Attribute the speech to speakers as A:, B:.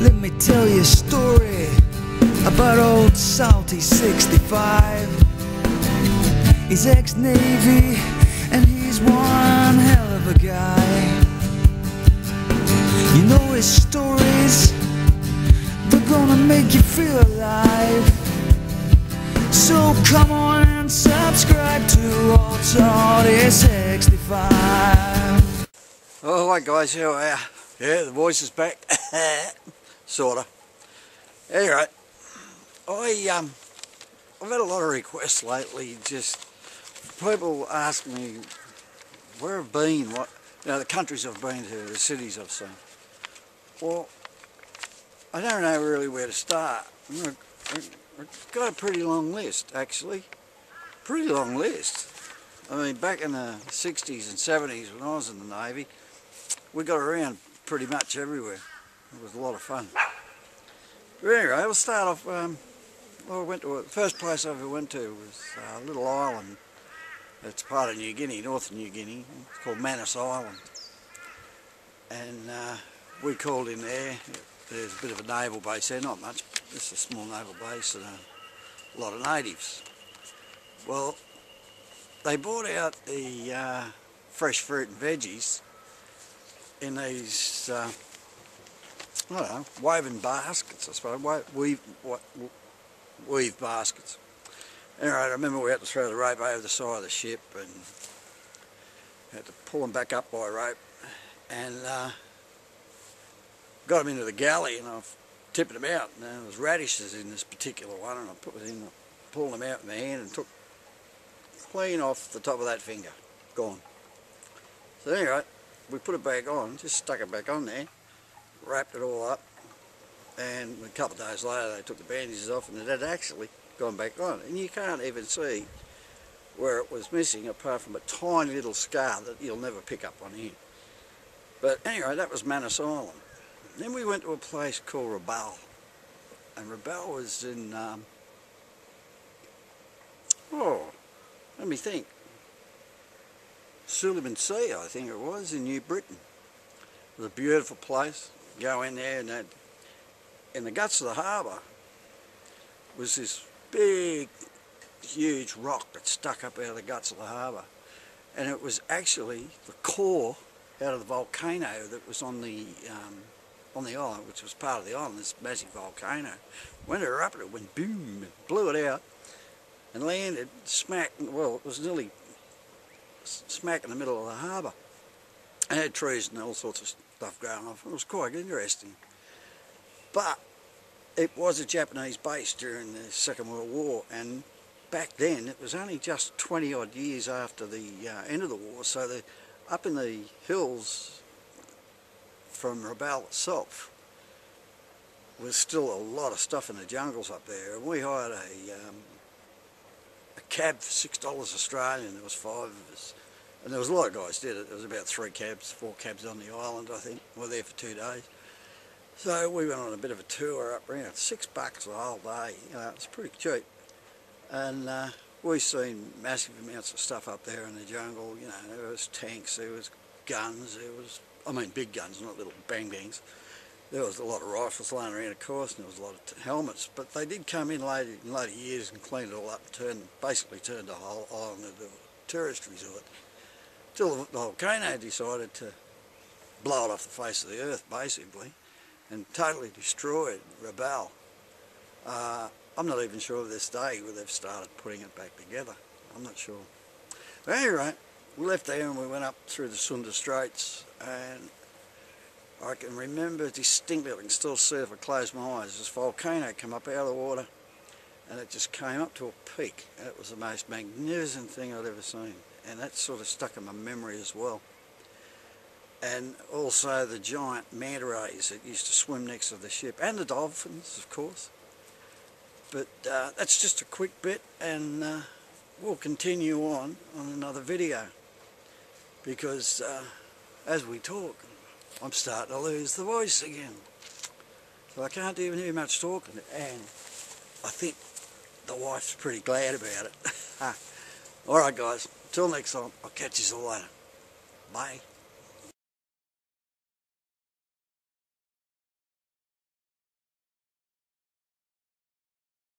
A: Let me tell you a story about old Salty 65. He's ex-Navy and he's one hell of a guy. You know his stories, they're gonna make you feel alive. So come on and subscribe to Old Salty 65.
B: Oh, hi guys, how are you? Yeah, the voice is back. Sorta. Anyway, I've had a lot of requests lately. Just people ask me where I've been, the countries I've been to, the cities I've seen. Well, I don't know really where to start. I've got a pretty long list, actually. Pretty long list. I mean, back in the 60s and 70s when I was in the Navy, we got around pretty much everywhere. It was a lot of fun. But anyway, I'll start off, the first place I ever went to was a little island. It's part of New Guinea, northern New Guinea. It's called Manus Island. And we called in there. There's a bit of a naval base there, not much, just a small naval base and a lot of natives. Well, they brought out the fresh fruit and veggies in these, I don't know, woven baskets, I suppose, weave baskets. Anyway, I remember we had to throw the rope over the side of the ship and had to pull them back up by rope, and got them into the galley, and I was tipping them out, and there was radishes in this particular one, and I put it in, pulled them out in my hand and took clean off the top of that finger, gone. So anyway, we put it back on, just stuck it back on there, wrapped it all up, and a couple of days later they took the bandages off and it had actually gone back on. And you can't even see where it was missing apart from a tiny little scar that you'll never pick up on here. But anyway, that was Manus Island. Then we went to a place called Rabaul, and Rabaul was in, let me think, Suliman Sea, I think it was, in New Britain. It was a beautiful place. Go in there, and in the guts of the harbour was this big, huge rock that stuck up out of the guts of the harbour. And it was actually the core out of the volcano that was on the island, which was part of the island, this massive volcano. When it erupted, it went boom, and blew it out, and landed smack, well, it was nearly smack in the middle of the harbour. It had trees and all sorts of stuff growing off. It was quite interesting. But it was a Japanese base during the Second World War, and back then it was only just 20 odd years after the end of the war, so up in the hills from Rabaul itself was still a lot of stuff in the jungles up there, and we hired a cab for $6 Australian. There was 5 of us, and there was a lot of guys did it. There was about 4 cabs on the island, I think. We were there for 2 days. So we went on a bit of a tour up around $6 the whole day. You know, it's pretty cheap. And we've seen massive amounts of stuff up there in the jungle. You know, there was tanks, there was guns, there was, I mean big guns, not little bang bangs. There was a lot of rifles laying around, of course, and there was a lot of helmets. But they did come in later years and clean it all up and basically turned the whole island into a tourist resort. Till the volcano decided to blow it off the face of the earth, basically, and totally destroyed Rabaul. I'm not even sure of this day where they've started putting it back together. I'm not sure. But anyway, we left there and we went up through the Sunda Straits, and I can remember distinctly, I can still see it if I close my eyes, this volcano came up out of the water, and it just came up to a peak, and it was the most magnificent thing I'd ever seen, and that sort of stuck in my memory as well. And also the giant manta rays that used to swim next to the ship, and the dolphins, of course. But that's just a quick bit, and we'll continue on another video, because as we talk, I'm starting to lose the voice again. So I can't even hear much talking, and I think the wife's pretty glad about it. Alright guys, till next time, I'll catch you all later. Bye.